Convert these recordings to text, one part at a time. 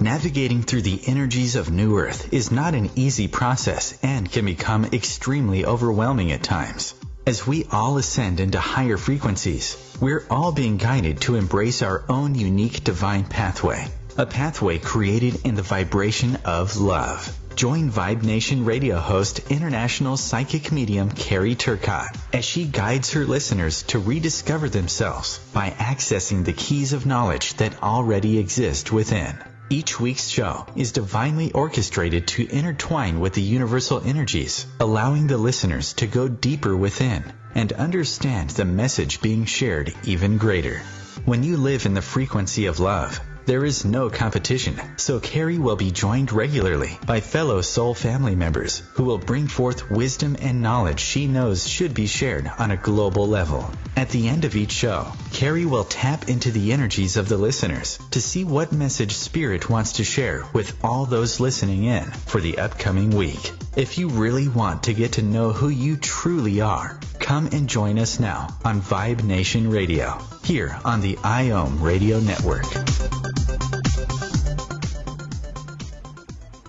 Navigating through the energies of New Earth is not an easy process and can become extremely overwhelming at times. As we all ascend into higher frequencies, we're all being guided to embrace our own unique divine pathway, a pathway created in the vibration of love. Join Vibe Nation radio host, international psychic medium Carrie Turcotte, as she guides her listeners to rediscover themselves by accessing the keys of knowledge that already exist within. Each week's show is divinely orchestrated to intertwine with the universal energies, allowing the listeners to go deeper within and understand the message being shared even greater. When you live in the frequency of love, there is no competition, so Carrie will be joined regularly by fellow soul family members who will bring forth wisdom and knowledge she knows should be shared on a global level. At the end of each show, Carrie will tap into the energies of the listeners to see what message Spirit wants to share with all those listening in for the upcoming week. If you really want to get to know who you truly are, come and join us now on Vibe Nation Radio, here on the IOM Radio Network.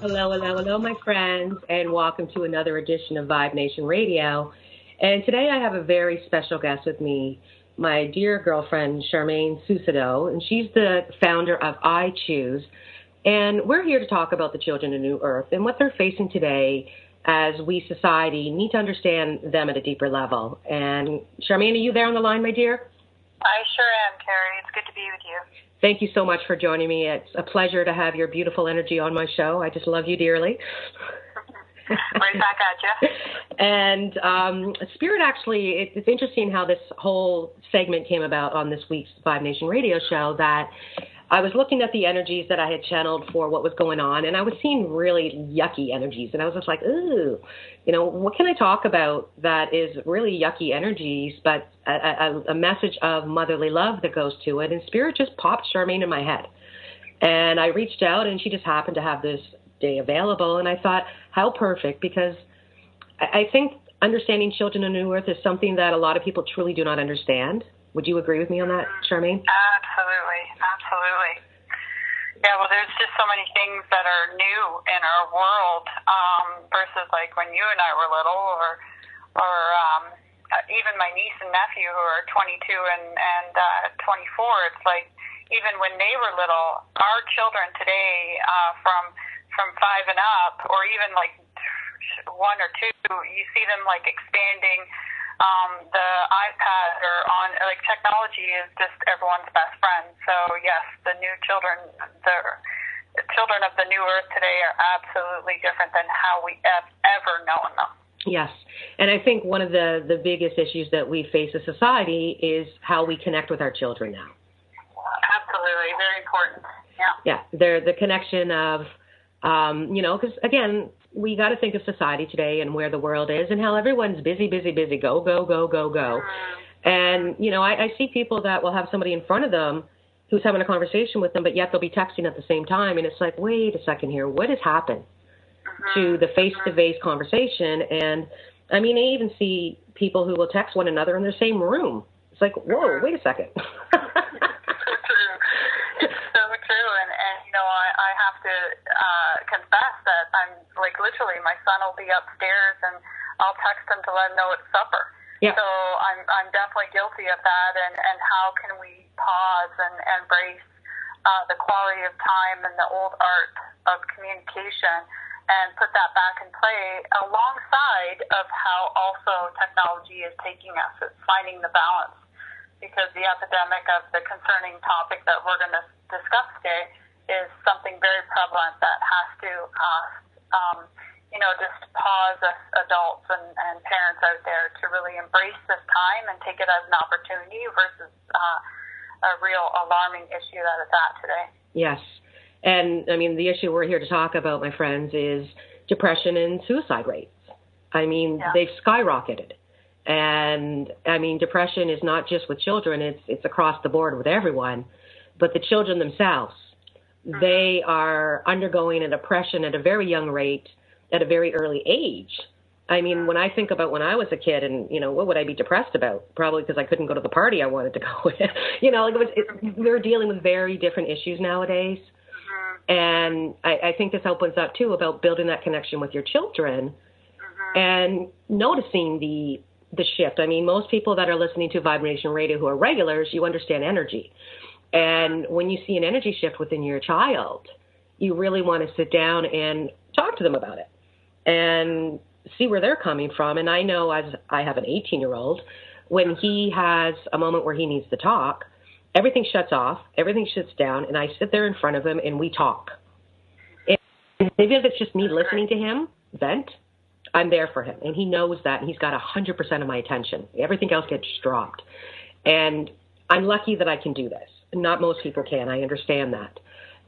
Hello, my friends, and welcome to another edition of Vibe Nation Radio. And today I have a very special guest with me, my dear girlfriend, Charmaine Susido, and she's the founder of I Choose. And we're here to talk about the children of New Earth and what they're facing today as we, society, need to understand them at a deeper level. And Charmaine, are you there on the line, my dear? I sure am, Carrie. It's good to be with you. Thank you so much for joining me. It's a pleasure to have your beautiful energy on my show. I just love you dearly. Right back at you. And Spirit, actually, it's interesting how this whole segment came about on this week's Vibe Nation radio show, that I was looking at the energies that I had channeled for what was going on, and I was seeing really yucky energies. And I was just like, ooh, what can I talk about that is really yucky energies, but a message of motherly love that goes to it. And Spirit just popped Charmaine in my head. And I reached out, and she just happened to have this day available. And I thought, how perfect, because I think understanding children of New Earth is something that a lot of people truly do not understand. Would you agree with me on that, Charmaine? Absolutely. Yeah, well, there's just so many things that are new in our world versus like when you and I were little, or even my niece and nephew who are 22 and 24. It's like even when they were little, our children today from 5 and up, or even like 1 or 2, you see them like expanding. The iPad or on, like, technology is just everyone's best friend. So yes, the new children, the children of the New Earth today are absolutely different than how we ever known them. Yes, and I think one of the biggest issues that we face as society is how we connect with our children now. Absolutely, very important. Yeah, the connection of, because again, we got to think of society today and where the world is and how everyone's busy, go. And, I see people that will have somebody in front of them who's having a conversation with them, but yet they'll be texting at the same time. And it's like, wait a second here, what has happened to the face-to-face conversation? And, I mean, I even see people who will text one another in the same room. It's like, whoa, wait a second. I have to confess that I'm like literally my son will be upstairs and I'll text him to let him know it's supper. Yeah. So I'm definitely guilty of that. And how can we pause and embrace the quality of time and the old art of communication and put that back in play alongside of how also technology is taking us. It's finding the balance, because the epidemic of the concerning topic that we're going to discuss today is something very prevalent that has to, just pause us adults and parents out there to really embrace this time and take it as an opportunity versus a real alarming issue that it's at today. Yes. And, I mean, the issue we're here to talk about, my friends, is depression and suicide rates. I mean, They've skyrocketed. And, I mean, depression is not just with children. It's across the board with everyone. But the children themselves, they are undergoing a depression at a very young rate, at a very early age. I mean, when I think about when I was a kid and, what would I be depressed about? Probably because I couldn't go to the party I wanted to go with. We were dealing with very different issues nowadays. And I think this opens up, too, about building that connection with your children and noticing the shift. I mean, most people that are listening to Vibration Radio who are regulars, you understand energy. And when you see an energy shift within your child, you really want to sit down and talk to them about it and see where they're coming from. And I know, as I have an 18-year-old, when he has a moment where he needs to talk, everything shuts off, everything shuts down, and I sit there in front of him and we talk. And even if it's just me listening to him vent, I'm there for him. And he knows that, and he's got 100% of my attention. Everything else gets dropped. And I'm lucky that I can do this. Not most people can. I understand that.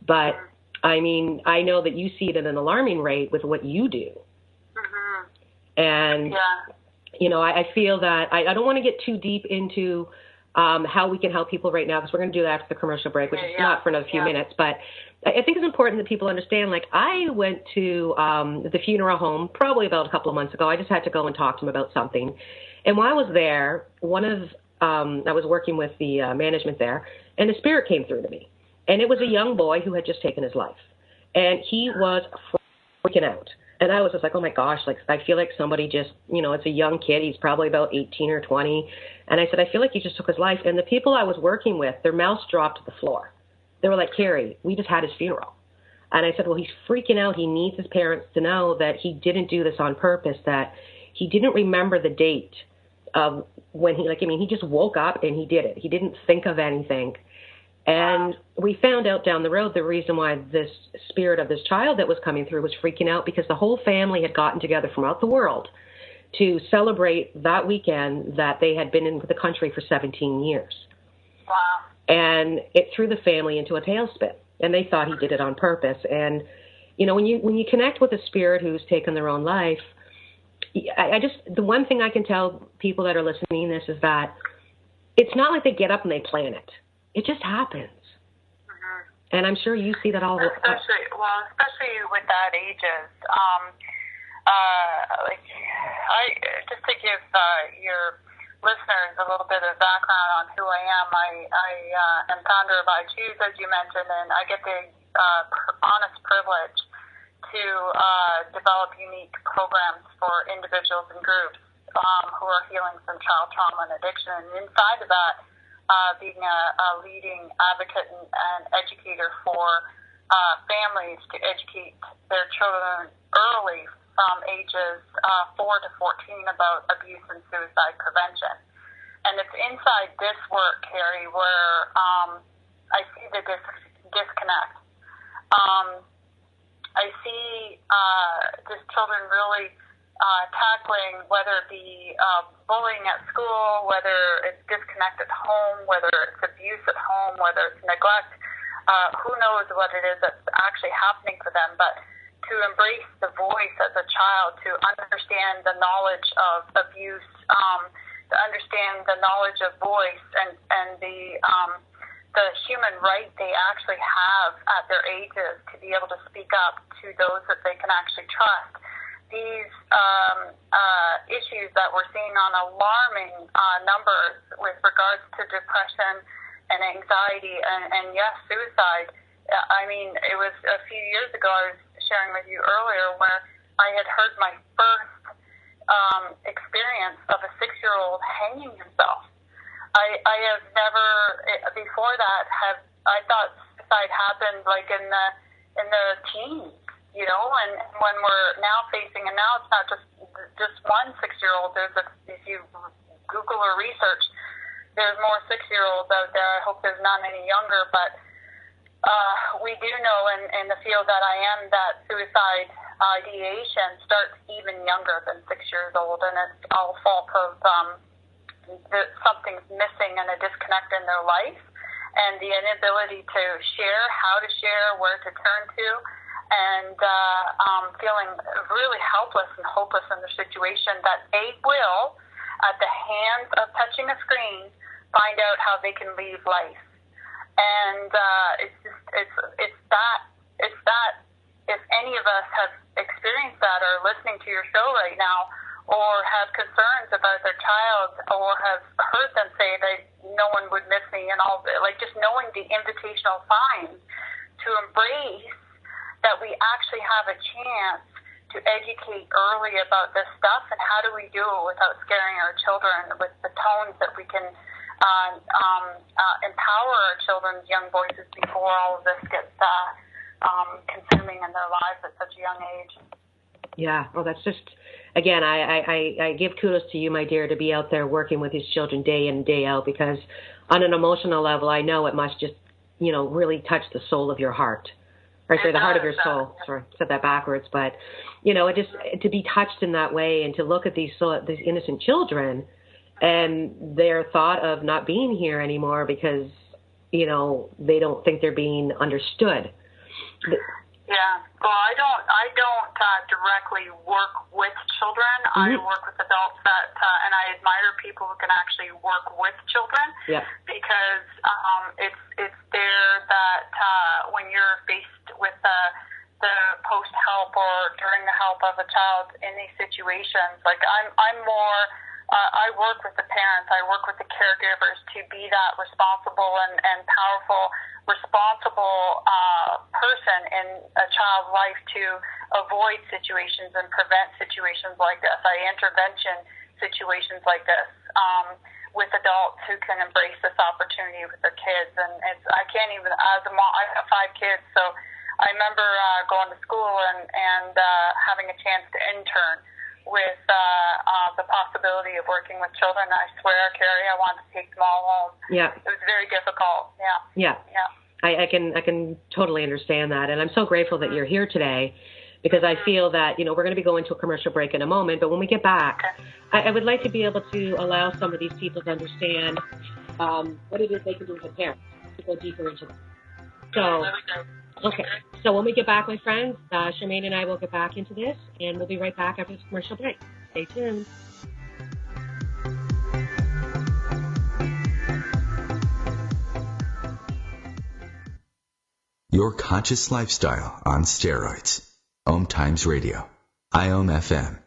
But, I mean, I know that you see it at an alarming rate with what you do. And, you know, I feel that I don't want to get too deep into how we can help people right now, because we're going to do that after the commercial break, which is not for another few minutes. But I think it's important that people understand, like, I went to the funeral home probably about a couple of months ago. I just had to go and talk to him about something. And while I was there, I was working with the management there, and the spirit came through to me. And it was a young boy who had just taken his life. And he was freaking out. And I was just like, oh, my gosh, like, I feel like somebody just, you know, it's a young kid. He's probably about 18 or 20. And I said, I feel like he just took his life. And the people I was working with, their mouths dropped to the floor. They were like, Carrie, we just had his funeral. And I said, well, he's freaking out. He needs his parents to know that he didn't do this on purpose, that he didn't remember the date of when he just woke up and he did it. He didn't think of anything. And we found out down the road the reason why this spirit of this child that was coming through was freaking out, because the whole family had gotten together from out the world to celebrate that weekend that they had been in the country for 17 years. Wow. And it threw the family into a tailspin, and they thought he did it on purpose. And, you know, when you connect with a spirit who's taken their own life, the one thing I can tell people that are listening to this is that it's not like they get up and they plan it. It just happens. And I'm sure you see that all the time. Especially with that ages. Just to give your listeners a little bit of background on who I am, I am founder of I Choose, as you mentioned, and I get the honest privilege to develop unique programs for individuals and groups who are healing from child trauma and addiction. And inside of that, being a leading advocate and educator for families to educate their children early from ages 4 to 14 about abuse and suicide prevention. And it's inside this work, Carrie, where I see the disconnect. I see just children really tackling whether it be bullying at school, whether it's disconnect at home, whether it's abuse at home, whether it's neglect. Who knows what it is that's actually happening for them, but to embrace the voice as a child, to understand the knowledge of abuse, to understand the knowledge of voice and the human right they actually have at their ages to be able to speak up to those that they can actually trust. These issues that we're seeing on alarming numbers with regards to depression and anxiety and yes, suicide. I mean, it was a few years ago, I was sharing with you earlier, where I had heard my first experience of a 6-year-old hanging himself. I have never, before that, I thought suicide happened like in the teens. You know, and when we're now facing, and now it's not just one 6-year-old. If you Google or research, there's more 6-year-olds out there. I hope there's not any younger, but we do know in the field that I am that suicide ideation starts even younger than 6 years old, and it's all fault of something's missing and a disconnect in their life, and the inability to share, how to share, where to turn to. And feeling really helpless and hopeless in their situation, that they will, at the hands of touching a screen, find out how they can leave life. And it's that. If any of us have experienced that or listening to your show right now, or have concerns about their child, or have heard them say that no one would miss me, and all, like just knowing the invitational signs to embrace that we actually have a chance to educate early about this stuff, and how do we do it without scaring our children, with the tones that we can empower our children's young voices before all of this gets consuming in their lives at such a young age. Yeah, well, that's just, again, I give kudos to you, my dear, to be out there working with these children day in and day out, because on an emotional level, I know it must just, really touch the soul of your heart. Or sorry, the heart of your soul. Sorry, I said that backwards. But, it just, to be touched in that way and to look at these innocent children and their thought of not being here anymore because, they don't think they're being understood. Yeah. Well, I don't directly work with children. Mm-hmm. I work with adults and I admire people who can actually work with children. Yeah. Because it's there that when you're faced with the post-help or during the help of a child in these situations, like I'm more. I work with the parents, I work with the caregivers to be that responsible and powerful, responsible person in a child's life to avoid situations and prevent situations like this, intervention situations like this, with adults who can embrace this opportunity with their kids. And I can't even, as a mom, I have 5 kids, so I remember going to school and having a chance to intern with the possibility of working with children. I swear, Carrie, I wanted to take them all home. Yeah. It was very difficult. Yeah. I can totally understand that, and I'm so grateful that you're here today, because I feel that we're going to be going to a commercial break in a moment, but when we get back, I would like to be able to allow some of these people to understand what it is they can do as a parent to go deeper into that. So. Okay, so when we get back, my friends, Charmaine and I will get back into this, and we'll be right back after this commercial break. Stay tuned. Your conscious lifestyle on steroids. OMTimes Radio. IOM FM.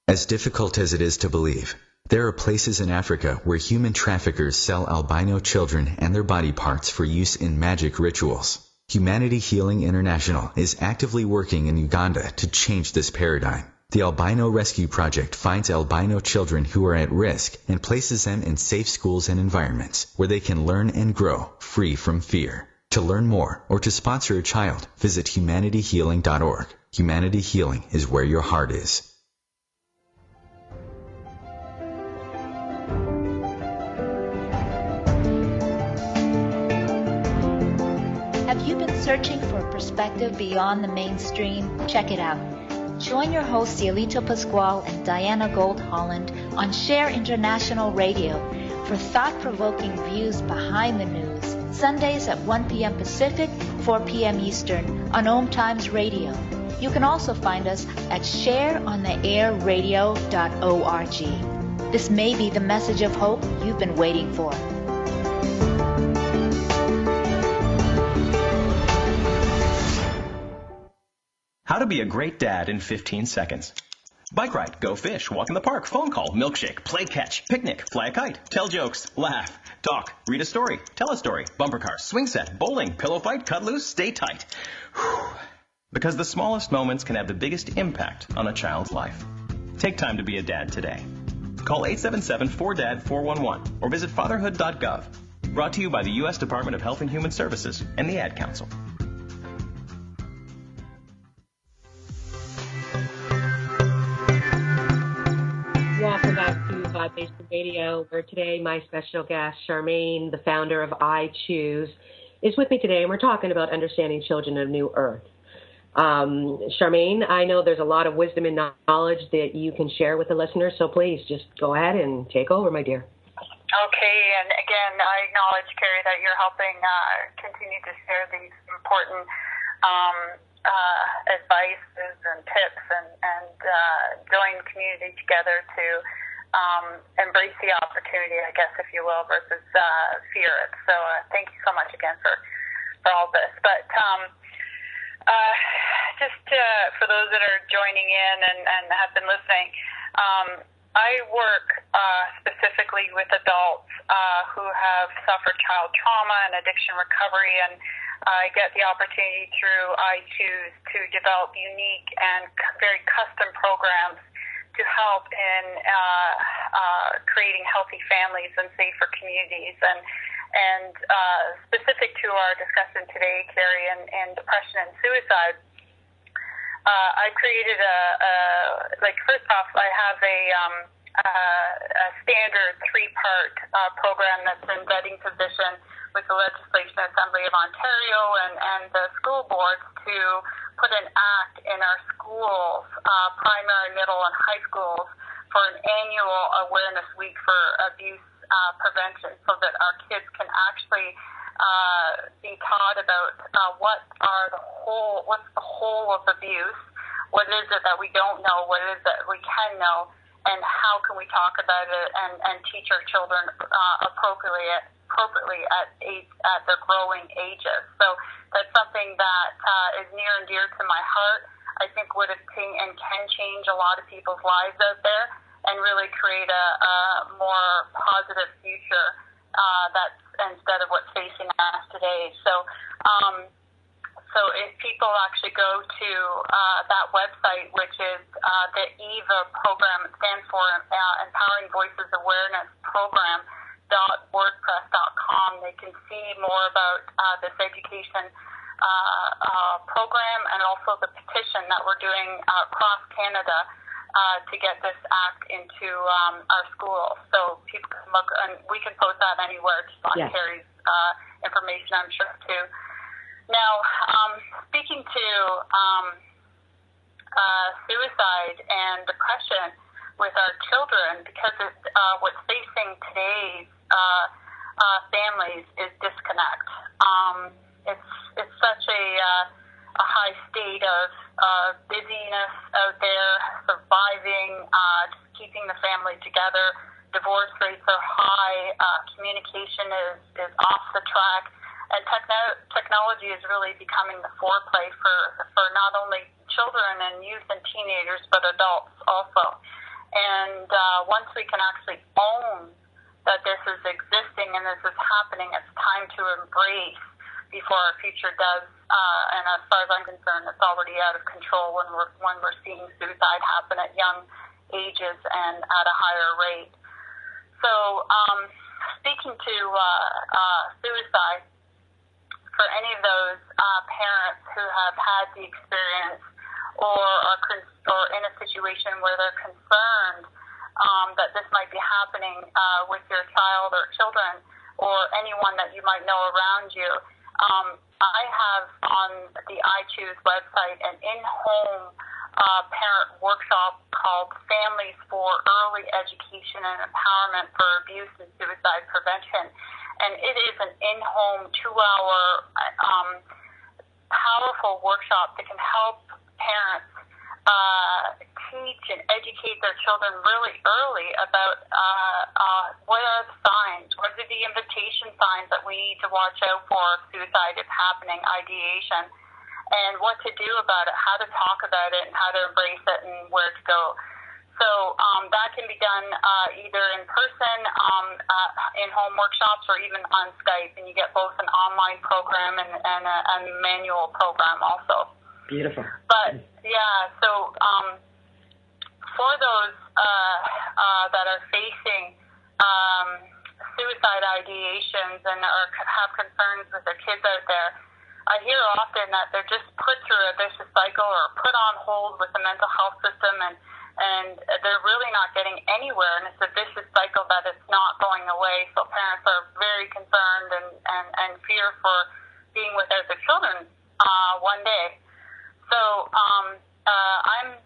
As difficult as it is to believe, there are places in Africa where human traffickers sell albino children and their body parts for use in magic rituals. Humanity Healing International is actively working in Uganda to change this paradigm. The Albino Rescue Project finds albino children who are at risk and places them in safe schools and environments where they can learn and grow free from fear. To learn more or to sponsor a child, visit humanityhealing.org. Humanity Healing is where your heart is. Have you been searching for a perspective beyond the mainstream? Check it out. Join your hosts Cielito Pascual and Diana Gold Holland on Share International Radio for thought-provoking views behind the news, Sundays at 1 p.m. Pacific, 4 p.m. Eastern on OMTimes Radio. You can also find us at shareontheairradio.org. This may be the message of hope you've been waiting for. How to be a great dad in 15 seconds. Bike ride, go fish, walk in the park, phone call, milkshake, play catch, picnic, fly a kite, tell jokes, laugh, talk, read a story, tell a story, bumper car, swing set, bowling, pillow fight, cut loose, stay tight. Whew. Because the smallest moments can have the biggest impact on a child's life. Take time to be a dad today. Call 877-4DAD-411 or visit fatherhood.gov. Brought to you by the U.S. Department of Health and Human Services and the Ad Council. Welcome back to Vibe Nation Radio, where today my special guest, Charmaine, the founder of I Choose, is with me today, and we're talking about understanding children of New Earth. Charmaine, I know there's a lot of wisdom and knowledge that you can share with the listeners, so please just go ahead and take over, my dear. Okay, and again, I acknowledge, Carrie, that you're helping continue to share these important advices and tips and join the community together to embrace the opportunity, I guess, if you will, versus fear it. So thank you so much again for all this. But just for those that are joining in and have been listening, I work specifically with adults who have suffered child trauma and addiction recovery, and I get the opportunity through iChoose to develop unique and very custom programs to help in creating healthy families and safer communities. And specific to our discussion today, Carrie, and depression and suicide, I created first off, I have a standard 3-part program that's in vetting position with the Legislation Assembly of Ontario and the school boards to put an act in our schools, primary, middle, and high schools, for an annual awareness week for abuse prevention, so that our kids can actually be taught about what's the whole of abuse, what is it that we don't know, what is it that we can know, and how can we talk about it and teach our children appropriately at their growing ages. So that's something that is near and dear to my heart. I think would have and can change a lot of people's lives out there and really create a more positive future that's instead of what's facing us today. So if people actually go to that website, which is the EVA program, it stands for Empowering Voices Awareness Program, .wordpress.com, they can see more about this education program and also the petition that we're doing across Canada to get this act into our schools. So people can look, and we can post that anywhere to on Carrie's information, I'm sure, too. Now, speaking to suicide and depression with our children, because what's facing today's families is disconnect. It's such a high state of busyness out there, surviving, just keeping the family together. Divorce rates are high. Communication is off the track. And technology is really becoming the foreplay for not only children and youth and teenagers, but adults also. And once we can actually own that this is existing and this is happening, it's time to embrace before our future does. And as far as I'm concerned, it's already out of control when we're seeing suicide happen at young ages and at a higher rate. So speaking to suicide, for any of those parents who have had the experience or are in a situation where they're concerned that this might be happening with your child or children or anyone that you might know around you, I have on the iChoose website an in-home parent workshop called Families for Early Education and Empowerment for Abuse and Suicide Prevention. And it is an in-home 2-hour powerful workshop that can help parents teach and educate their children really early about what are the signs, what are the invitation signs that we need to watch out for if suicide is happening, ideation, and what to do about it, how to talk about it, and how to embrace it, and where to go. So that can be done either in person, in-home workshops, or even on Skype, and you get both an online program and a manual program also. Beautiful. But, yeah, so for those that are facing suicide ideations and have concerns with their kids out there, I hear often that they're just put through a vicious cycle or put on hold with the mental health system, and they're really not getting anywhere, and it's a vicious cycle that it's not going away. So parents are very concerned and fear for being without their children one day. So I'm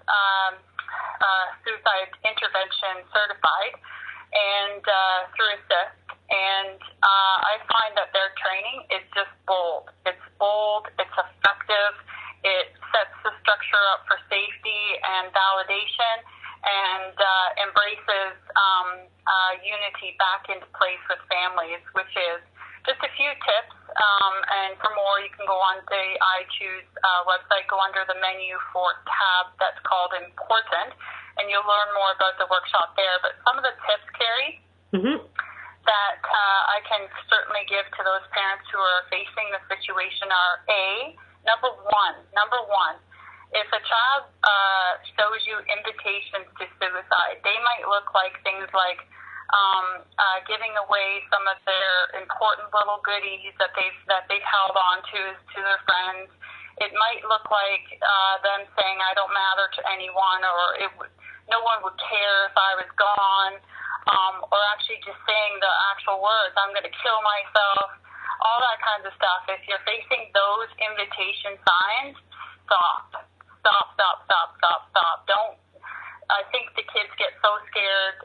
suicide intervention certified and through ASSIST, and I find that their training is just bold. It's bold, it's effective, it sets the structure up for safety and validation, and embraces unity back into place with families, which is just a few tips. And for more, you can go on the iChoose website, go under the menu for tab that's called Important, and you'll learn more about the workshop there. But some of the tips, Carrie, that I can certainly give to those parents who are facing the situation are number one, if a child shows you invitations to suicide, they might look like things like giving away some of their important little goodies that they've held on to their friends. It might look like them saying, "I don't matter to anyone," or no one would care if I was gone, or actually just saying the actual words, "I'm going to kill myself," all that kinds of stuff. If you're facing those invitation signs, stop. Don't. I think the kids get so scared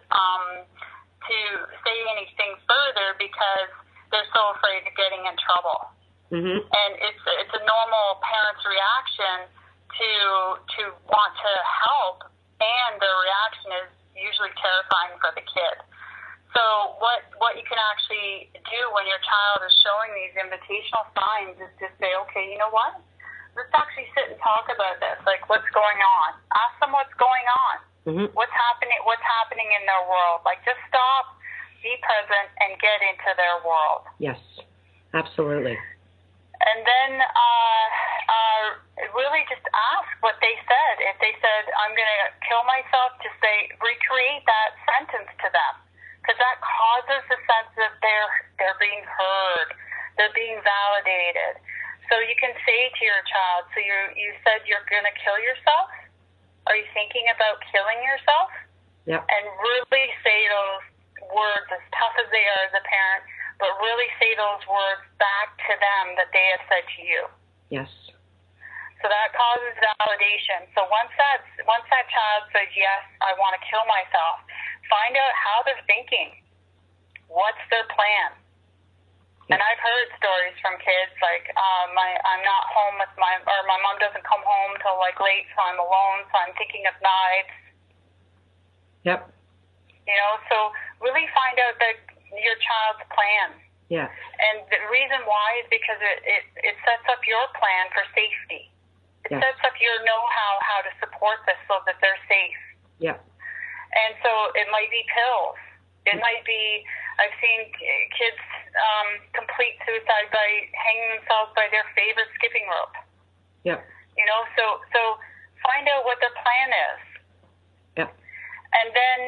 to say anything further because they're so afraid of getting in trouble. Mm-hmm. And it's a normal parent's reaction to want to help, and their reaction is usually terrifying for the kid. So what you can actually do when your child is showing these invitational signs is to say, okay, you know what? Let's actually sit and talk about this. Like, what's going on? Ask them what's going on. Mm-hmm. What's happening in their world. Like, just stop, be present, and get into their world. Yes, absolutely. And then really just ask what they said. If they said, "I'm going to kill myself," just say, recreate that sentence to them. Because that causes a sense of they're being heard, they're being validated. So you can say to your child, "So you said you're going to kill yourself? Are you thinking about killing yourself?" Yep. And really say those words, as tough as they are as a parent, but really say those words back to them that they have said to you. Yes. So that causes validation. So once that child says, "Yes, I want to kill myself," find out how they're thinking. What's their plan? And I've heard stories from kids like, I'm not home with my mom doesn't come home till like late, so I'm alone, so I'm thinking of knives. Yep. You know, so really find out your child's plan. Yeah. And the reason why is because it sets up your plan for safety. It sets up your know-how how to support this so that they're safe. Yeah. And so it might be pills. It might be, I've seen kids complete suicide by hanging themselves by their favorite skipping rope. Yeah. You know, so find out what their plan is. Yeah. And then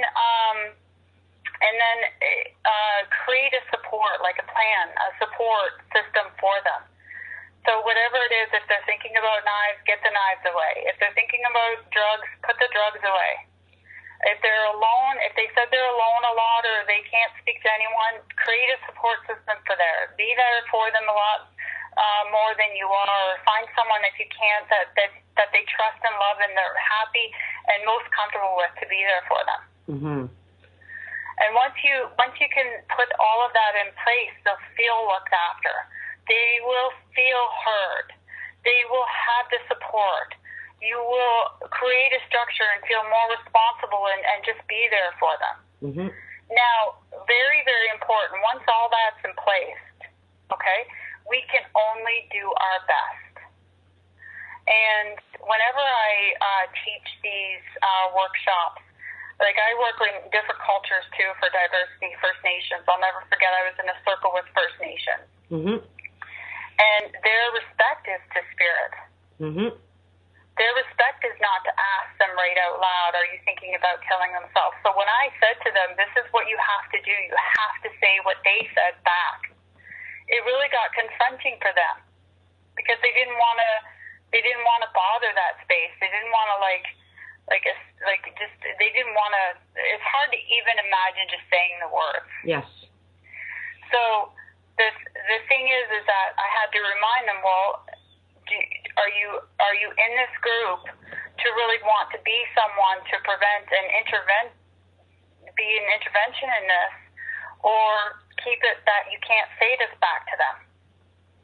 create a support, like a plan, a support system for them. So whatever it is, if they're thinking about knives, get the knives away. If they're thinking about drugs, put the drugs away. If they're alone, if they said they're alone a lot or they can't speak to anyone, create a support system for there. Be there for them a lot more than you are. Find someone, if you can't, that they trust and love and they're happy and most comfortable with to be there for them. Mm-hmm. And once you can put all of that in place, they'll feel looked after. They will feel heard. They will have the support. You will create a structure and feel more responsible and just be there for them. Mm-hmm. Now, very, very important, once all that's in place, okay, we can only do our best. And whenever I teach these workshops, like I work in different cultures too for diversity, First Nations. I'll never forget I was in a circle with First Nations. Mm-hmm. And their respect is to spirit. Mm-hmm. Their respect is not to ask them right out loud, "Are you thinking about killing themselves?" So when I said to them, "This is what you have to do. You have to say what they said back," it really got confronting for them because they didn't want to bother that space. They didn't want to they didn't want to. It's hard to even imagine just saying the words. Yes. So the thing is that I had to remind them, well, are you in this group to really want to be someone to prevent and be an intervention in this, or keep it that you can't say this back to them?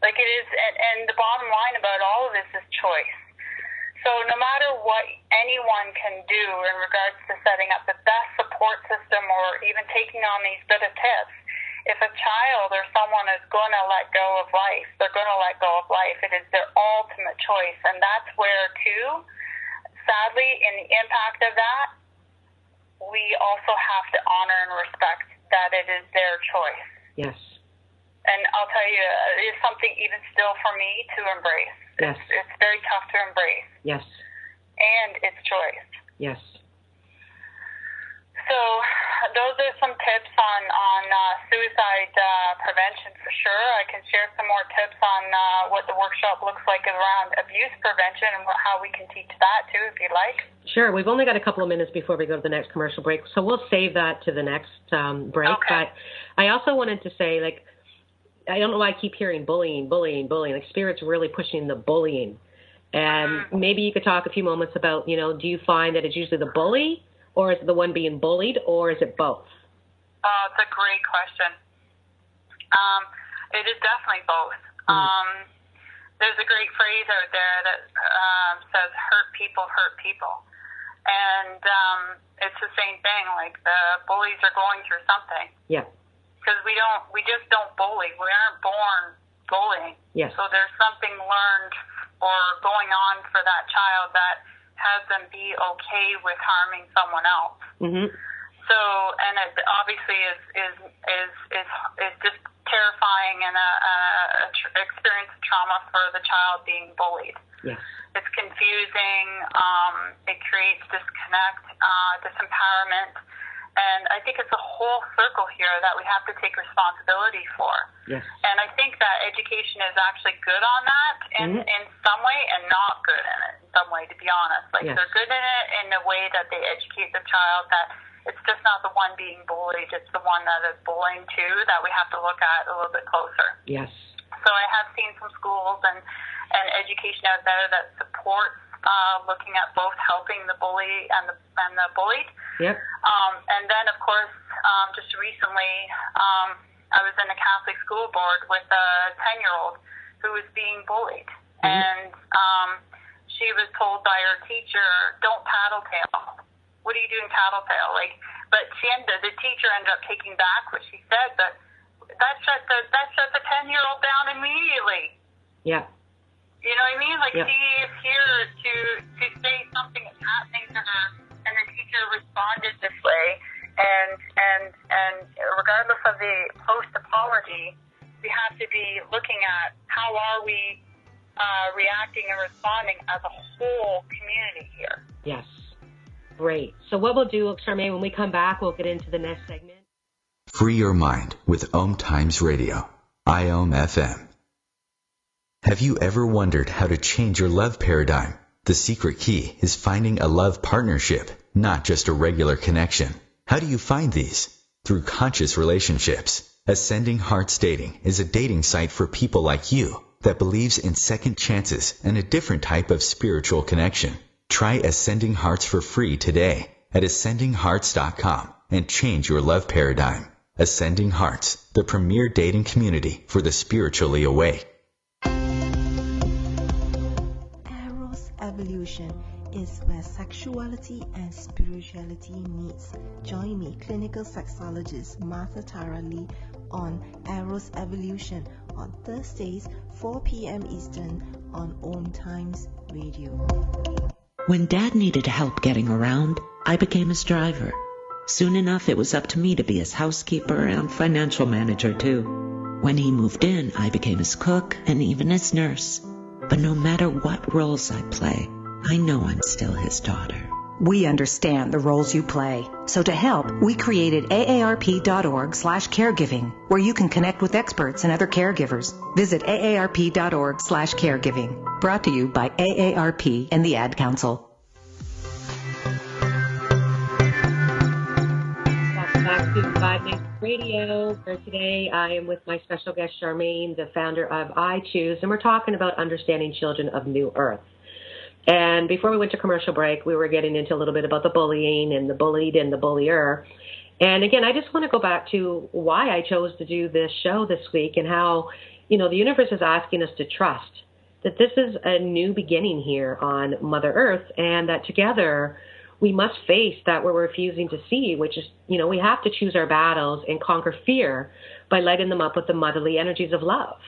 Like it is, and the bottom line about all of this is choice. So no matter what anyone can do in regards to setting up the best support system or even taking on these bit of tips, if a child or someone is going to let go of life, they're going to let go of life. It is their ultimate choice. And that's where, too, sadly, in the impact of that, we also have to honor and respect that it is their choice. Yes. And I'll tell you, it is something even still for me to embrace. Yes. It's very tough to embrace. Yes. And it's choice. Yes. So those are some tips on suicide prevention for sure. I can share some more tips on what the workshop looks like around abuse prevention and how we can teach that too, if you'd like. Sure. We've only got a couple of minutes before we go to the next commercial break, so we'll save that to the next break. Okay. But I also wanted to say, like, I don't know why I keep hearing bullying. Like, Spirit's really pushing the bullying. And maybe you could talk a few moments about, do you find that it's usually the bully, or is it the one being bullied, or is it both? It's a great question. It is definitely both. There's a great phrase out there that says, hurt people. And it's the same thing, like the bullies are going through something. Yeah. Because we just don't bully. We aren't born bullying. Yes. So there's something learned or going on for that child that has them be okay with harming someone else. Mm-hmm. So, and it obviously is just terrifying and experience of trauma for the child being bullied. Yes. It's confusing. It creates disconnect, disempowerment. And I think it's a whole circle here that we have to take responsibility for. Yes. And I think that education is actually good on that in some way and not good in it in some way, to be honest. Like, yes. They're good in it in a way that they educate the child that it's just not the one being bullied, it's the one that is bullying too that we have to look at a little bit closer. Yes. So I have seen some schools and education out there that supports looking at both helping the bully and the bullied. Yep. And then, of course, just recently, I was in a Catholic school board with a 10-year-old who was being bullied. And she was told by her teacher, don't tattletale. What are you doing tattletale? But the teacher ended up taking back what she said, but that shut the 10-year-old down immediately. Yeah. You know what I mean? Yeah. She is here to say something is happening to her, and the teacher responded this way. And regardless of the post-apology, we have to be looking at how are we reacting and responding as a whole community here. Yes. Great. So what we'll do, Charmaine, when we come back, we'll get into the next segment. Free your mind with OMTimes Radio, IOM FM. Have you ever wondered how to change your love paradigm? The secret key is finding a love partnership, not just a regular connection. How do you find these? Through conscious relationships. Ascending Hearts Dating is a dating site for people like you that believes in second chances and a different type of spiritual connection. Try Ascending Hearts for free today at ascendinghearts.com and change your love paradigm. Ascending Hearts, the premier dating community for the spiritually awake. Eros Evolution is where sexuality and spirituality meets. Join me, clinical sexologist Martha Tara Lee, on Eros Evolution on Thursdays, 4 p.m. Eastern on OMTimes Radio. When Dad needed help getting around, I became his driver. Soon enough, it was up to me to be his housekeeper and financial manager, too. When he moved in, I became his cook and even his nurse. But no matter what roles I play, I know I'm still his daughter. We understand the roles you play. So to help, we created aarp.org/caregiving, where you can connect with experts and other caregivers. Visit aarp.org/caregiving. Brought to you by AARP and the Ad Council. Welcome back to 5 Nations Radio, where today I am with my special guest, Charmaine, the founder of I Choose, and we're talking about understanding children of New Earth. And before we went to commercial break, we were getting into a little bit about the bullying and the bullied and the bullier. And again, I just want to go back to why I chose to do this show this week and how, the universe is asking us to trust that this is a new beginning here on Mother Earth, and that together we must face that we're refusing to see, which is, we have to choose our battles and conquer fear by lighting them up with the motherly energies of love.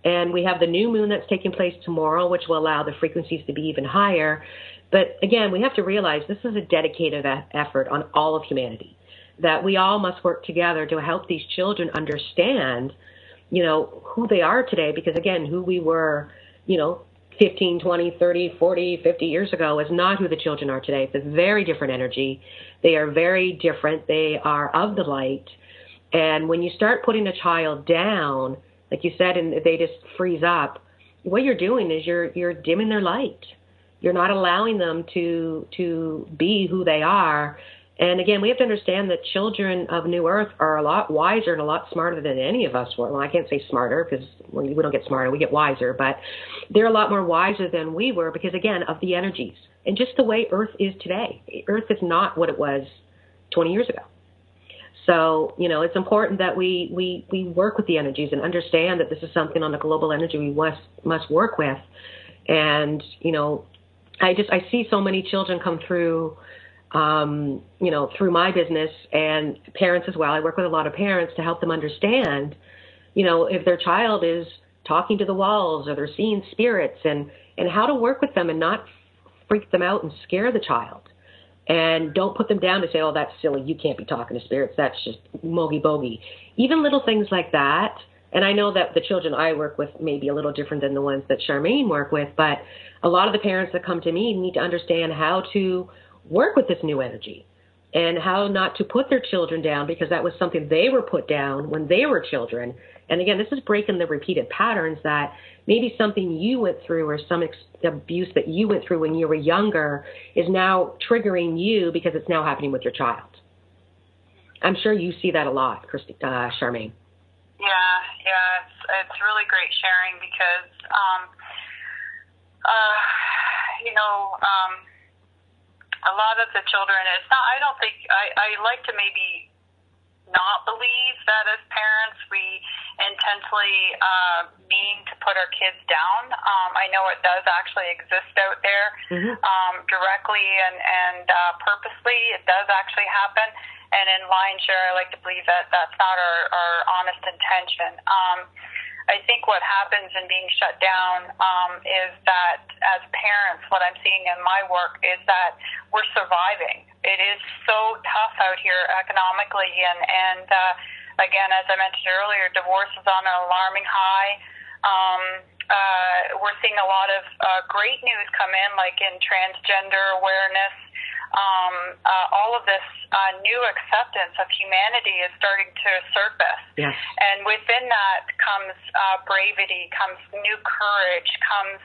And we have the new moon that's taking place tomorrow, which will allow the frequencies to be even higher. But again, we have to realize this is a dedicated effort on all of humanity. that we all must work together to help these children understand, who they are today. Because, again, who we were, 15, 20, 30, 40, 50 years ago is not who the children are today. It's a very different energy. They are very different. They are of the light. And when you start putting a child down, like you said, and they just freeze up, what you're doing is you're dimming their light. You're not allowing them to be who they are. And again, we have to understand that children of New Earth are a lot wiser and a lot smarter than any of us were. Well, I can't say smarter because we don't get smarter, we get wiser, but they're a lot more wiser than we were because, again, of the energies and just the way Earth is today. Earth is not what it was 20 years ago. So, it's important that we work with the energies and understand that this is something on the global energy we must work with. And, I see so many children come through, through my business, and parents as well. I work with a lot of parents to help them understand, if their child is talking to the walls or they're seeing spirits, and how to work with them and not freak them out and scare the child. And don't put them down to say, oh, that's silly, you can't be talking to spirits, that's just mogy bogey. Even little things like that. And I know that the children I work with may be a little different than the ones that Charmaine work with, but a lot of the parents that come to me need to understand how to work with this new energy and how not to put their children down, because that was something they were put down when they were children. And again, this is breaking the repeated patterns that maybe something you went through or some abuse that you went through when you were younger is now triggering you because it's now happening with your child. I'm sure you see that a lot, Charmaine. Yeah, it's really great sharing because, a lot of the children, it's not, I don't think, I like to maybe not believe that as parents we intensely mean to put our kids down. I know it does actually exist out there, directly and purposely. It does actually happen. And in line share, I like to believe that that's not our honest intention. I think what happens in being shut down is that as parents, what I'm seeing in my work is that we're surviving. It is so tough out here economically, and again, as I mentioned earlier, divorce is on an alarming high. We're seeing a lot of great news come in, like in transgender awareness. All of this new acceptance of humanity is starting to surface. Yes. And within that comes bravery, comes new courage, comes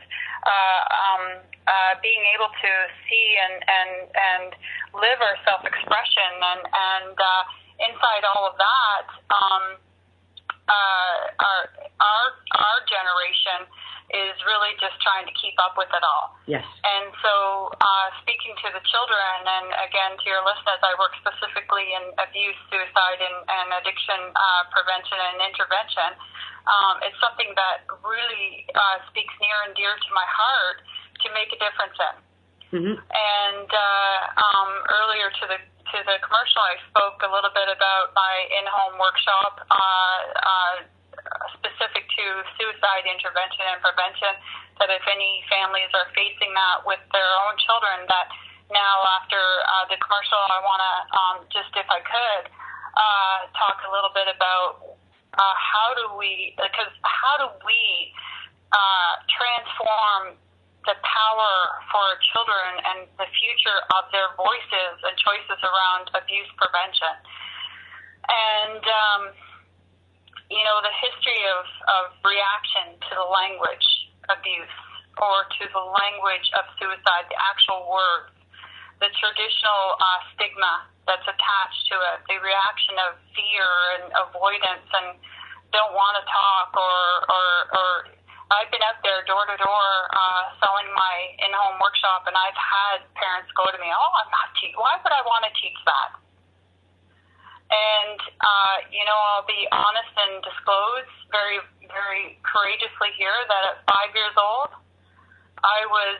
being able to see and live our self-expression. And inside all of that, our generation is really just trying to keep up with it all. Yes. And so speaking to the children, and again to your listeners, I work specifically in abuse, suicide, and addiction prevention and intervention. It's something that really speaks near and dear to my heart to make a difference in. And earlier to the commercial, I spoke a little bit about my in-home workshop specific to suicide intervention and prevention, that if any families are facing that with their own children, that now after the commercial, I want to just, if I could, talk a little bit about how do we transform the power for our children and the future of their voices and choices around abuse prevention. And the history of reaction to the language abuse or to the language of suicide, the actual words, the traditional stigma that's attached to it, the reaction of fear and avoidance and don't want to talk, or I've been out there door to door selling my in-home workshop, and I've had parents go to me, I'm not why would I want to teach that? And, I'll be honest and disclose very, very courageously here that at 5 years old, I was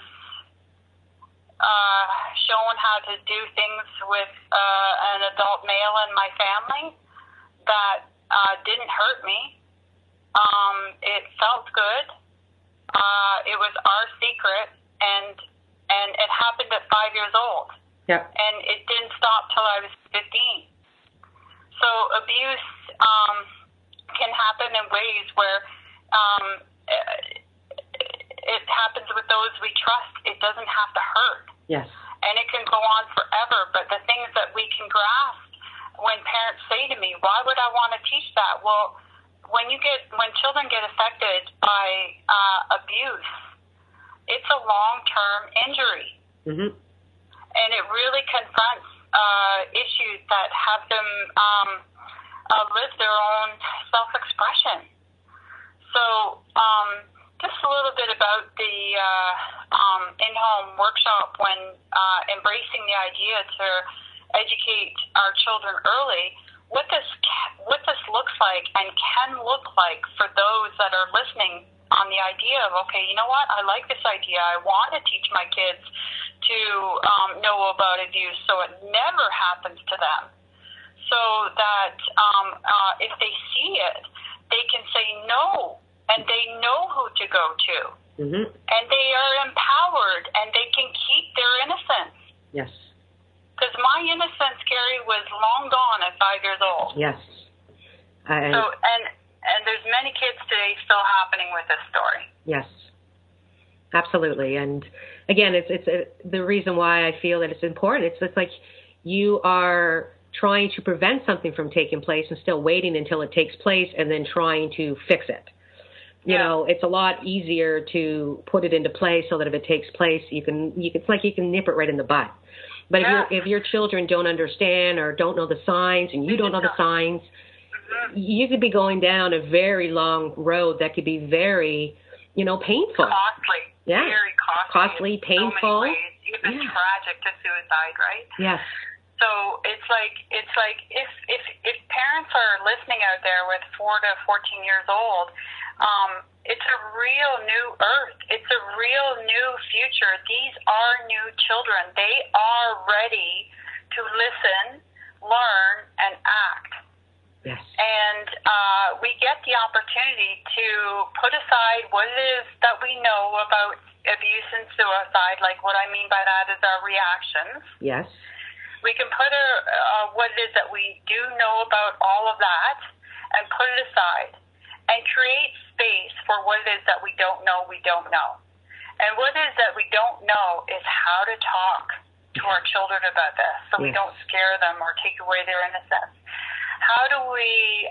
shown how to do things with an adult male in my family that didn't hurt me. It felt good. It was our secret, and it happened at 5 years old. Yep. And it didn't stop till I was 15. So abuse can happen in ways where it happens with those we trust. It doesn't have to hurt. Yes. And it can go on forever. But the things that we can grasp when parents say to me, why would I want to teach that? Well, when children get affected by abuse, it's a long-term injury. Mm-hmm. And it really confronts issues that have them live their own self-expression. So just a little bit about the in-home workshop when embracing the idea to educate our children early, what this looks like and can look like for those that are listening on the idea of, okay, you know what, I like this idea. I want to teach my kids to know about abuse so it never happens to them. So that if they see it, they can say no, and they know who to go to. Mm-hmm. And they are empowered, and they can keep their innocence. Yes. Because my innocence, Carrie, was long gone at 5 years old. Yes. So, and there's many kids today still happening with this story. Yes. Absolutely. And again, it's the reason why I feel that it's important. It's like you are trying to prevent something from taking place and still waiting until it takes place and then trying to fix it. You know, it's a lot easier to put it into place so that if it takes place, it's like you can nip it right in the butt. But if your children don't understand or don't know the signs and you don't know the signs, you could be going down a very long road that could be very, painful. Costly. Yeah. Very costly. Costly, painful. So many ways, even tragic to suicide, right? Yes. So it's like if parents are listening out there with 4 to 14 years old, it's a real new earth. It's a real new future. These are new children. They are ready to listen, learn, and act. Yes. And we get the opportunity to put aside what it is that we know about abuse and suicide. Like what I mean by that is our reactions. Yes. We can put what it is that we do know about all of that and put it aside and create space for what it is that we don't know. And what it is that we don't know is how to talk to our children about this so we don't scare them or take away their innocence. How do we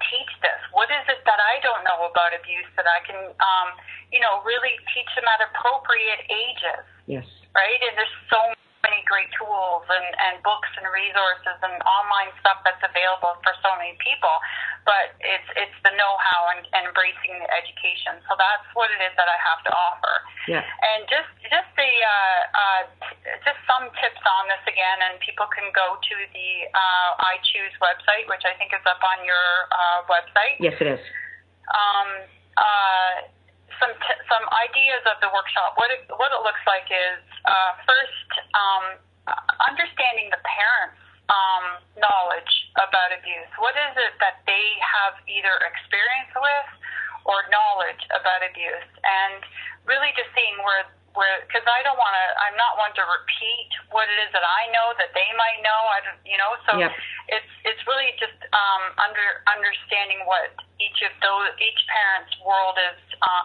teach this? What is it that I don't know about abuse that I can, really teach them at appropriate ages? Yes. Right? And there's so many great tools and books and resources and online stuff that's available for so many people, but it's the know-how and embracing the education. So that's what it is that I have to offer. Yeah. And just some tips on this again, and people can go to the I Choose website, which I think is up on your website. Yes, it is. Some ideas of the workshop. What it looks like is first understanding the parents' knowledge about abuse. What is it that they have either experience with or knowledge about abuse, and really just seeing where because I'm not one to repeat what it is that I know that they might know. So it's really just understanding what each parent's world is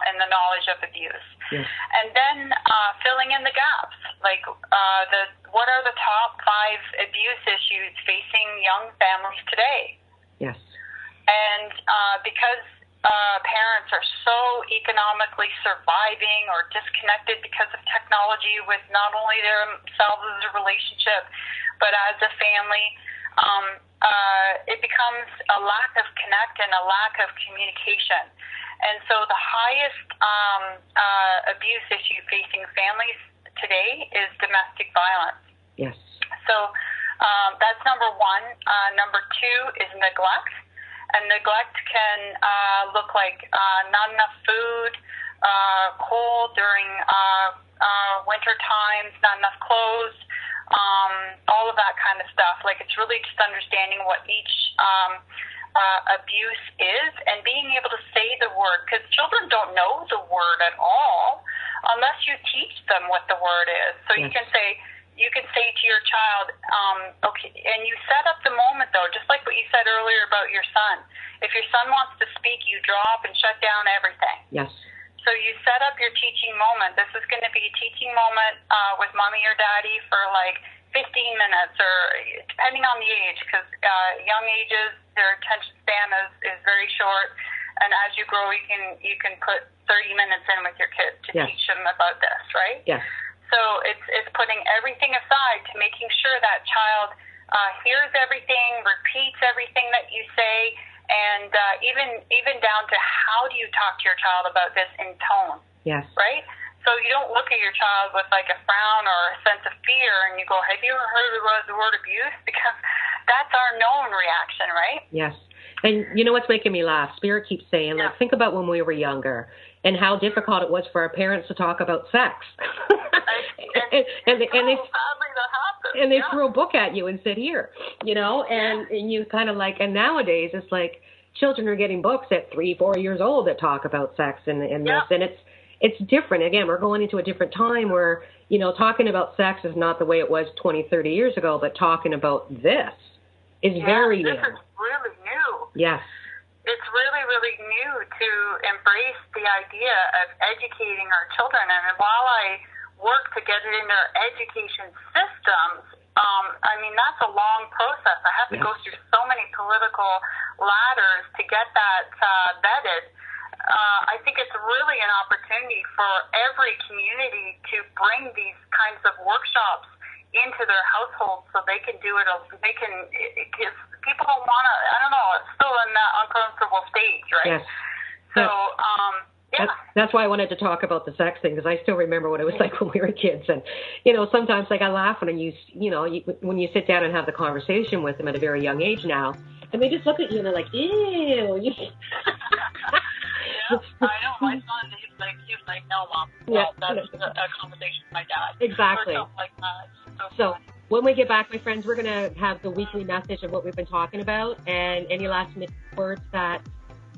and the knowledge of abuse. Yes. And then filling in the gaps, like what are the top 5 abuse issues facing young families today? Yes. And because parents are so economically surviving or disconnected because of technology with not only themselves as a relationship, but as a family, it becomes a lack of connect and a lack of communication. And so the highest abuse issue facing families today is domestic violence. Yes. So that's number 1. Number 2 is neglect. And neglect can look like not enough food, cold during winter times, not enough clothes, all of that kind of stuff. Like it's really just understanding what each abuse is and being able to say the word, because children don't know the word at all unless you teach them what the word is. So you can say, you can say to your child, okay, and you set up the moment, though, just like what you said earlier about your son. If your son wants to speak, you drop and shut down everything. Yes. So you set up your teaching moment. This is going to be a teaching moment with mommy or daddy for like 15 minutes, or depending on the age, because young ages, their attention span is very short. And as you grow, you can put 30 minutes in with your kids to teach them about this, right? Yes. So it's putting everything aside to making sure that child hears everything, repeats everything that you say, and even down to how do you talk to your child about this in tone. Yes. Right? So you don't look at your child with like a frown or a sense of fear and you go, have you ever heard the word abuse? Because that's our known reaction, right? Yes. And you know what's making me laugh? Spirit keeps saying, like, think about when we were younger and how difficult it was for our parents to talk about sex. and they threw a book at you and said, here, you know, and you kind of like, and nowadays it's like children are getting books at 3-4 years old that talk about sex and this, and it's different. Again, we're going into a different time where, you know, talking about sex is not the way it was 20-30 years ago, but talking about this is very new. This is really new. Yes. It's really, really new to embrace the idea of educating our children. And while I work to get it into our education systems, I mean, that's a long process. I have to go through so many political ladders to get that vetted. I think it's really an opportunity for every community to bring these kinds of workshops into their household so they can do it. Because people don't want to, I don't know, it's still in that uncomfortable stage, right? Yes. So, That's why I wanted to talk about the sex thing, because I still remember what it was like when we were kids. And, you know, sometimes like I laugh when when you sit down and have the conversation with them at a very young age now, and they just look at you and they're like, ew. I know. My son, he's like, no, Mom. Well, that's a conversation with my dad. Exactly. Or something like that. So when we get back, my friends, we're going to have the weekly message of what we've been talking about and any last minute words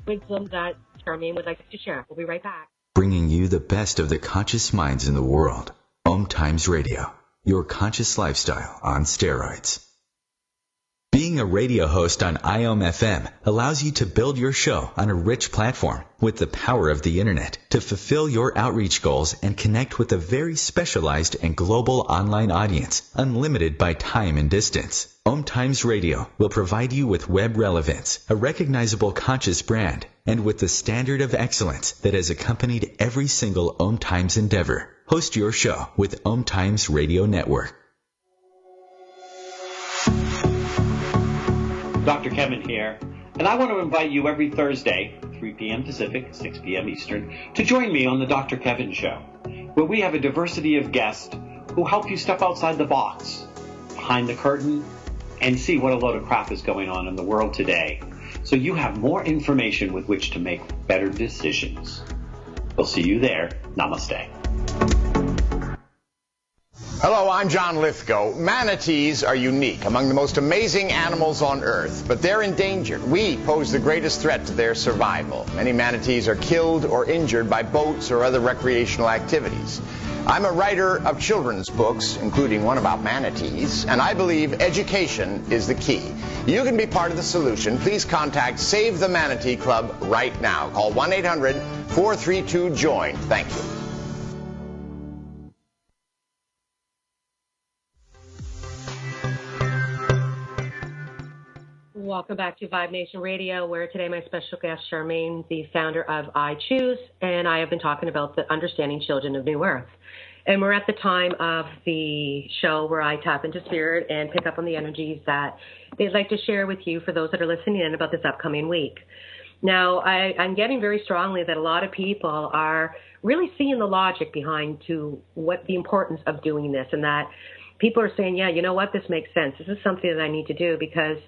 wisdom that Charmaine would like to share. We'll be right back. Bringing you the best of the conscious minds in the world. OMTimes Radio, your conscious lifestyle on steroids. Being a radio host on IOM FM allows you to build your show on a rich platform with the power of the internet to fulfill your outreach goals and connect with a very specialized and global online audience, unlimited by time and distance. OMTimes Radio will provide you with web relevance, a recognizable conscious brand, and with the standard of excellence that has accompanied every single OMTimes endeavor. Host your show with OMTimes Radio Network. Dr. Kevin here, and I want to invite you every Thursday, 3 p.m. Pacific, 6 p.m. Eastern, to join me on the Dr. Kevin Show, where we have a diversity of guests who help you step outside the box, behind the curtain, and see what a load of crap is going on in the world today, so you have more information with which to make better decisions. We'll see you there. Namaste. Hello, I'm John Lithgow. Manatees are unique, among the most amazing animals on Earth, but they're endangered. We pose the greatest threat to their survival. Many manatees are killed or injured by boats or other recreational activities. I'm a writer of children's books, including one about manatees, and I believe education is the key. You can be part of the solution. Please contact Save the Manatee Club right now. Call 1-800-432-JOIN. Thank you. Welcome back to Vibe Nation Radio, where today my special guest, Charmaine, the founder of I Choose, and I have been talking about the Understanding Children of New Earth. And we're at the time of the show where I tap into spirit and pick up on the energies that they'd like to share with you for those that are listening in about this upcoming week. Now, I'm getting very strongly that a lot of people are really seeing the logic behind to what the importance of doing this, and that people are saying, yeah, you know what, this makes sense. This is something that I need to do, because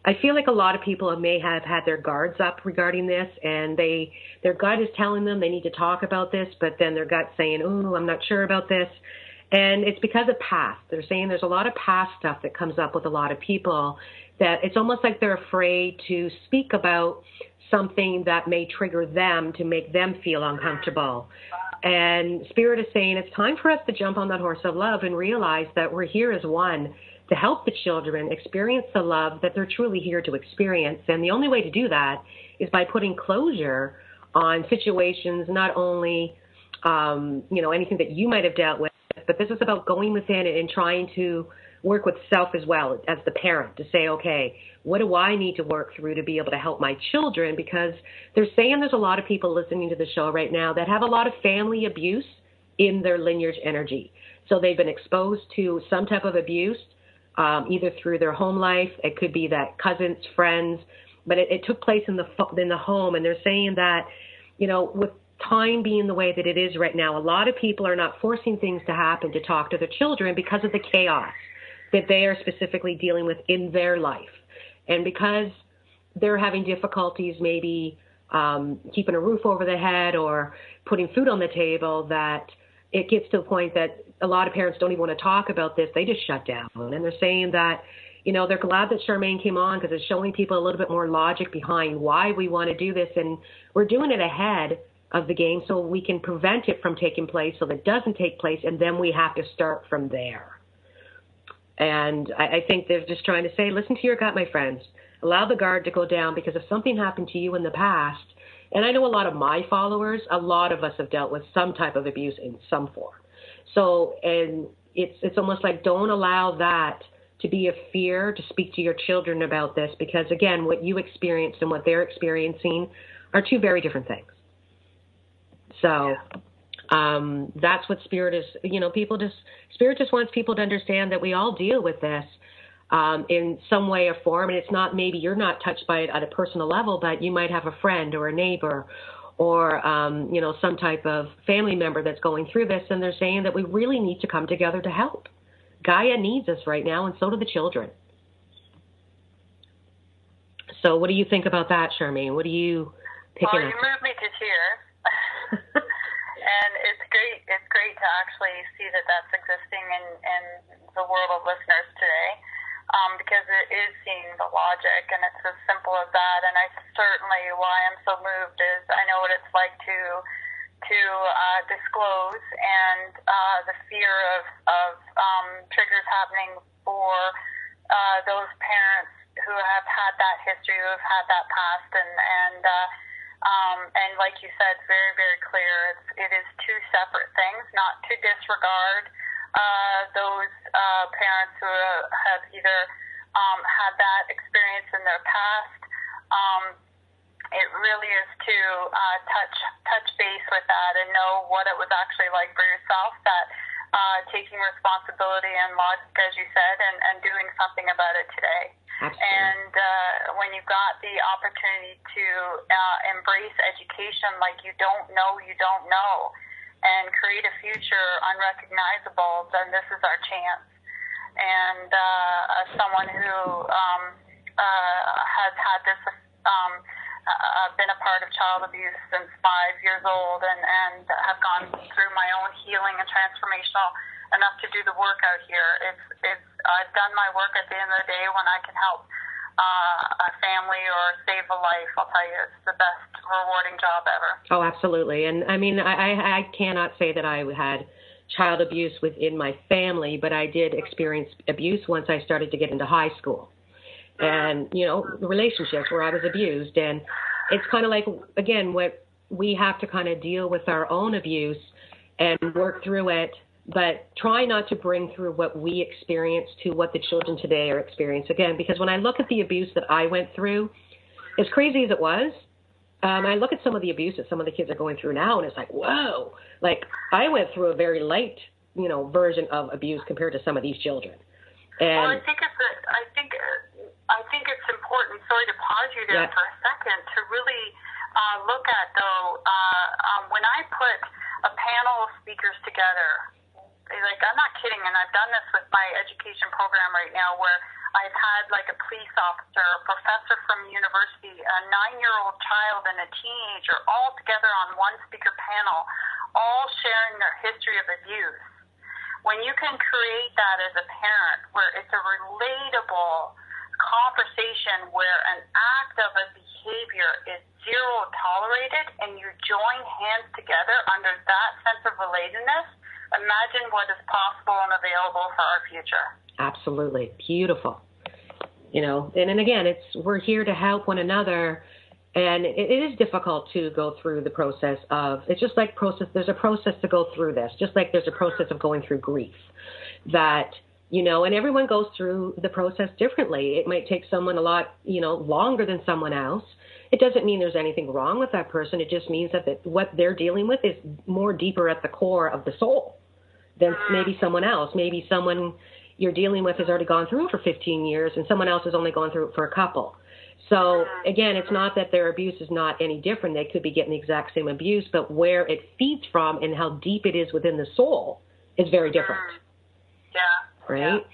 I feel like a lot of people may have had their guards up regarding this, and their gut is telling them they need to talk about this, but then their gut's saying, oh, I'm not sure about this. And it's because of past. They're saying there's a lot of past stuff that comes up with a lot of people, that it's almost like they're afraid to speak about something that may trigger them to make them feel uncomfortable. And Spirit is saying it's time for us to jump on that horse of love and realize that we're here as one to help the children experience the love that they're truly here to experience. And the only way to do that is by putting closure on situations, not only, anything that you might have dealt with, but this is about going within and trying to work with self as well as the parent to say, okay, what do I need to work through to be able to help my children? Because they're saying there's a lot of people listening to the show right now that have a lot of family abuse in their lineage energy. So they've been exposed to some type of abuse, either through their home life. It could be that cousins, friends, but it took place in the home. And they're saying that, with time being the way that it is right now, a lot of people are not forcing things to happen to talk to their children because of the chaos that they are specifically dealing with in their life. And because they're having difficulties maybe keeping a roof over their head or putting food on the table, that it gets to the point that a lot of parents don't even want to talk about this. They just shut down. And they're saying that, they're glad that Charmaine came on because it's showing people a little bit more logic behind why we want to do this. And we're doing it ahead of the game so we can prevent it from taking place so that it doesn't take place, and then we have to start from there. And I think they're just trying to say, listen to your gut, my friends. Allow the guard to go down, because if something happened to you in the past, and I know a lot of my followers, a lot of us have dealt with some type of abuse in some form. So, and it's almost like don't allow that to be a fear to speak to your children about this, because, again, what you experienced and what they're experiencing are two very different things. So that's what Spirit is, Spirit just wants people to understand that we all deal with this in some way or form. And it's not, maybe you're not touched by it at a personal level, but you might have a friend or a neighbor or, some type of family member that's going through this. And they're saying that we really need to come together to help. Gaia needs us right now, and so do the children. So what do you think about that, Charmaine? What are you picking up? Well, you moved me to tears. And it's great to actually see that that's existing in the world of listeners today, because it is seeing the logic, and it's as simple as that. And I certainly, why I'm so moved is I know what it's like to disclose, and the fear of triggers happening for those parents who have had that history, who have had that past, and like you said, very, very clear, it is two separate things, not to disregard those parents who have either had that experience in their past. It really is to touch base with that and know what it was actually like for yourself, that taking responsibility and logic, as you said, and doing something about it today. Absolutely. And when you've got the opportunity to embrace education like you don't know, and create a future unrecognizable, then this is our chance. And as someone who has had this, been a part of child abuse since 5 years old, and have gone through my own healing and transformational enough to do the work out here, I've done my work. At the end of the day, when I can help a family or save a life, I'll tell you, it's the best rewarding job ever. Oh, absolutely. And I mean, I cannot say that I had child abuse within my family, but I did experience abuse once I started to get into high school. And, relationships where I was abused. And it's kind of like, again, what we have to kind of deal with our own abuse and work through it, but try not to bring through what we experience to what the children today are experiencing. Again, because when I look at the abuse that I went through, as crazy as it was, I look at some of the abuse that some of the kids are going through now, and it's like, whoa, like I went through a very light, version of abuse compared to some of these children. And well, I think it's important. Sorry to pause you there for a second, to really look at, though, when I put a panel of speakers together, like, I'm not kidding, and I've done this with my education program right now, where I've had like a police officer, a professor from university, a 9-year-old child, and a teenager all together on one speaker panel, all sharing their history of abuse. When you can create that as a parent, where it's a relatable conversation where an act of a behavior is zero tolerated and you join hands together under that sense of relatedness, imagine what is possible and available for our future. Absolutely. Beautiful. You know, and again, we're here to help one another. And it is difficult to go through the process of, it's just like there's a process to go through this, just like there's a process of going through grief that, you know, and everyone goes through the process differently. It might take someone a lot, you know, longer than someone else. It doesn't mean there's anything wrong with that person. It just means that what they're dealing with is more deeper at the core of the soul than maybe someone else. Maybe someone you're dealing with has already gone through it for 15 years and someone else has only gone through it for a couple. So, again, it's not that their abuse is not any different. They could be getting the exact same abuse, but where it feeds from and how deep it is within the soul is very different. Yeah. Right? Yeah.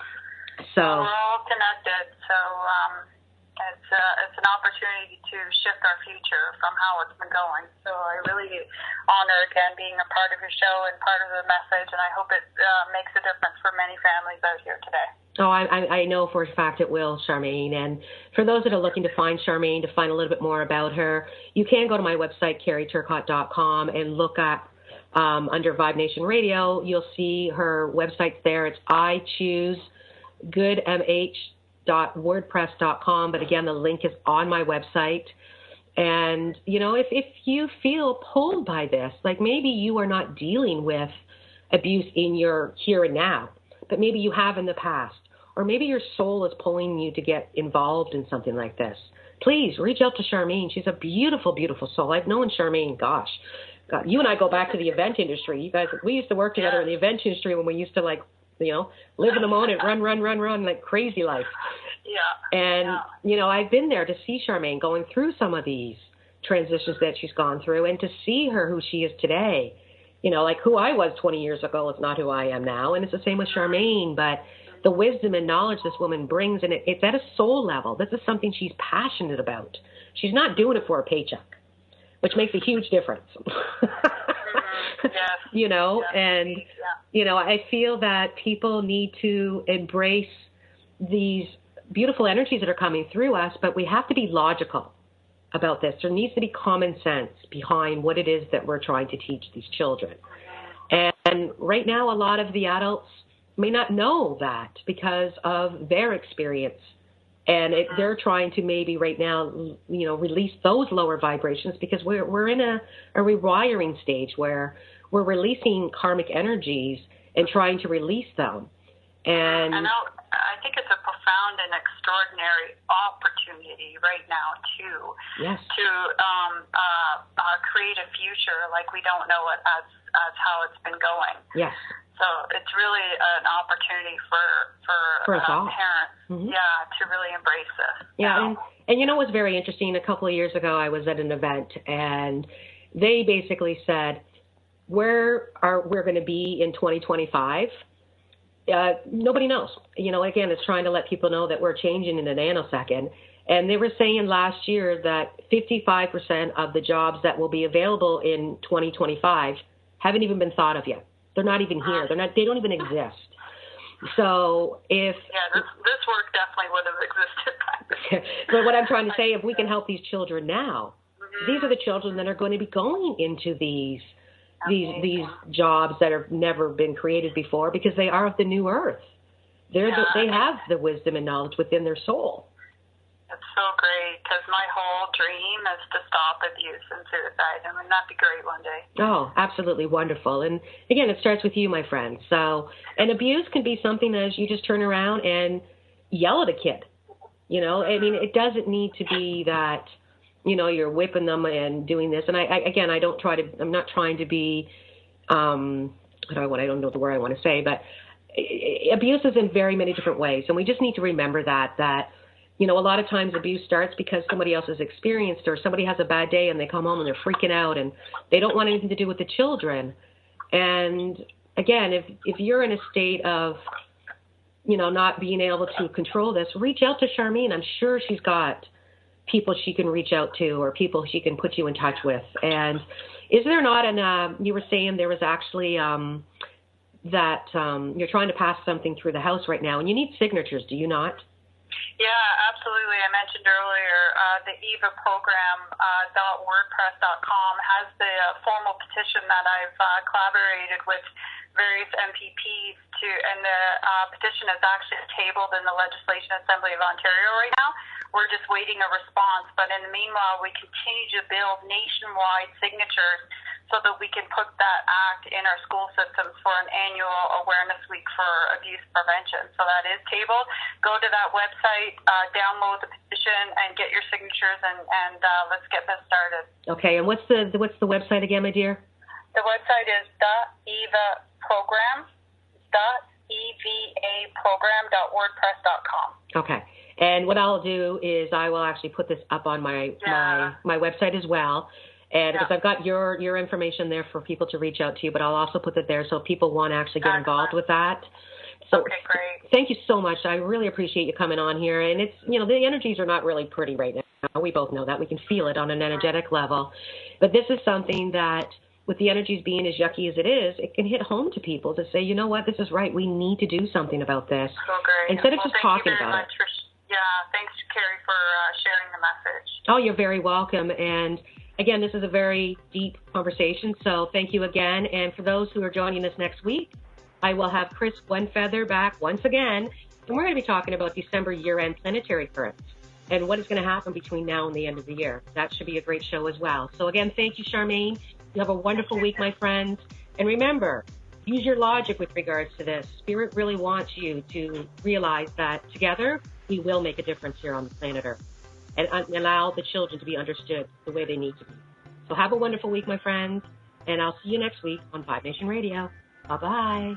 So we're all connected. So it's an opportunity to shift our future from how it's been going. So I really honor, again, being a part of your show and part of the message, and I hope it makes a difference for many families out here today. Oh, I know for a fact it will, Charmaine. And for those that are looking to find Charmaine, to find a little bit more about her, you can go to my website, carrieturcott.com, and look up under Vibe Nation Radio. You'll see her website's there. It's ichoosegoodmh.wordpress.com. But again, the link is on my website. And, you know, if you feel pulled by this, like maybe you are not dealing with abuse in your here and now, but maybe you have in the past. Or maybe your soul is pulling you to get involved in something like this. Please reach out to Charmaine. She's a beautiful, beautiful soul. I've known Charmaine, God, you and I go back to the event industry. You guys, we used to work together in the event industry when we used to, like, you know, live in the moment, run, like crazy life. Yeah. And, you know, I've been there to see Charmaine going through some of these transitions that she's gone through and to see her who she is today. You know, like who I was 20 years ago is not who I am now. And it's the same with Charmaine, but the wisdom and knowledge this woman brings, and it's at a soul level. This is something she's passionate about. She's not doing it for a paycheck, which makes a huge difference. Yes. You know, and, you know, I feel that people need to embrace these beautiful energies that are coming through us, but we have to be logical about this. There needs to be common sense behind what it is that we're trying to teach these children. And right now, a lot of the adults may not know that because of their experience. And they're trying to maybe right now, you know, release those lower vibrations because we're in a rewiring stage where we're releasing karmic energies and trying to release them. And I think it's a profound and extraordinary opportunity right now to create a future like we don't know it as how it's been going. Yes. So it's really an opportunity for us all. Parents, to really embrace this. Yeah, and you know what's very interesting? A couple of years ago, I was at an event, and they basically said, we're going to be in 2025. Nobody knows. You know, again, it's trying to let people know that we're changing in a nanosecond. And they were saying last year that 55% of the jobs that will be available in 2025 haven't even been thought of yet. They're not even here. They don't even exist. So if this work definitely would have existed back then. But what I'm trying to say, if we can help these children now, these are the children that are going to be going into these jobs that have never been created before because they are of the new earth. They have the wisdom and knowledge within their soul. It's so great because my whole dream is to stop abuse and suicide. I mean, that'd be great one day. Oh, absolutely wonderful. And again, it starts with you, my friend. So, and abuse can be something as you just turn around and yell at a kid. You know, I mean, it doesn't need to be that, you know, you're whipping them and doing this. And I'm not trying to be, I don't know the word I want to say, but abuse is in very many different ways. And we just need to remember that, you know, a lot of times abuse starts because somebody else has experienced or somebody has a bad day and they come home and they're freaking out and they don't want anything to do with the children. And again, if you're in a state of, you know, not being able to control this, reach out to Charmaine. I'm sure she's got people she can reach out to or people she can put you in touch with. And is there not you were saying there was actually that you're trying to pass something through the house right now and you need signatures, do you not? Yeah, absolutely. I mentioned earlier the EVA program .wordpress.com has the formal petition that I've collaborated with various MPPs to, and the petition is actually tabled in the Legislation Assembly of Ontario right now. We're just waiting a response, but in the meanwhile, we continue to build nationwide signatures so that we can put that act in our school systems for an annual awareness week for abuse prevention. So that is tabled. Go to that website, download the petition, and get your signatures, and let's get this started. Okay, and what's the website again, my dear? The website is evaprogram.wordpress.com. Okay. And what I'll do is I will actually put this up on my website as well. And because I've got your information there for people to reach out to you, but I'll also put it there so people want to actually get involved with that. So okay, great. Thank you so much. I really appreciate you coming on here. And it's, the energies are not really pretty right now. We both know that. We can feel it on an energetic level. But this is something that, with the energies being as yucky as it is, it can hit home to people to say, you know what, this is right. We need to do something about this. So great. Instead of just talking about it. Thanks, Carrie, for sharing the message. Oh, you're very welcome. And again, this is a very deep conversation, so thank you again. And for those who are joining us next week, I will have Chris Wenfeather back once again, and we're going to be talking about December year-end planetary currents and what is going to happen between now and the end of the year. That should be a great show as well. So again, thank you, Charmaine. You have a wonderful week, my friends. And remember, use your logic with regards to this. Spirit really wants you to realize that together, we will make a difference here on the planet Earth and allow the children to be understood the way they need to be. So have a wonderful week, my friends, and I'll see you next week on 5 Nation Radio. Bye-bye.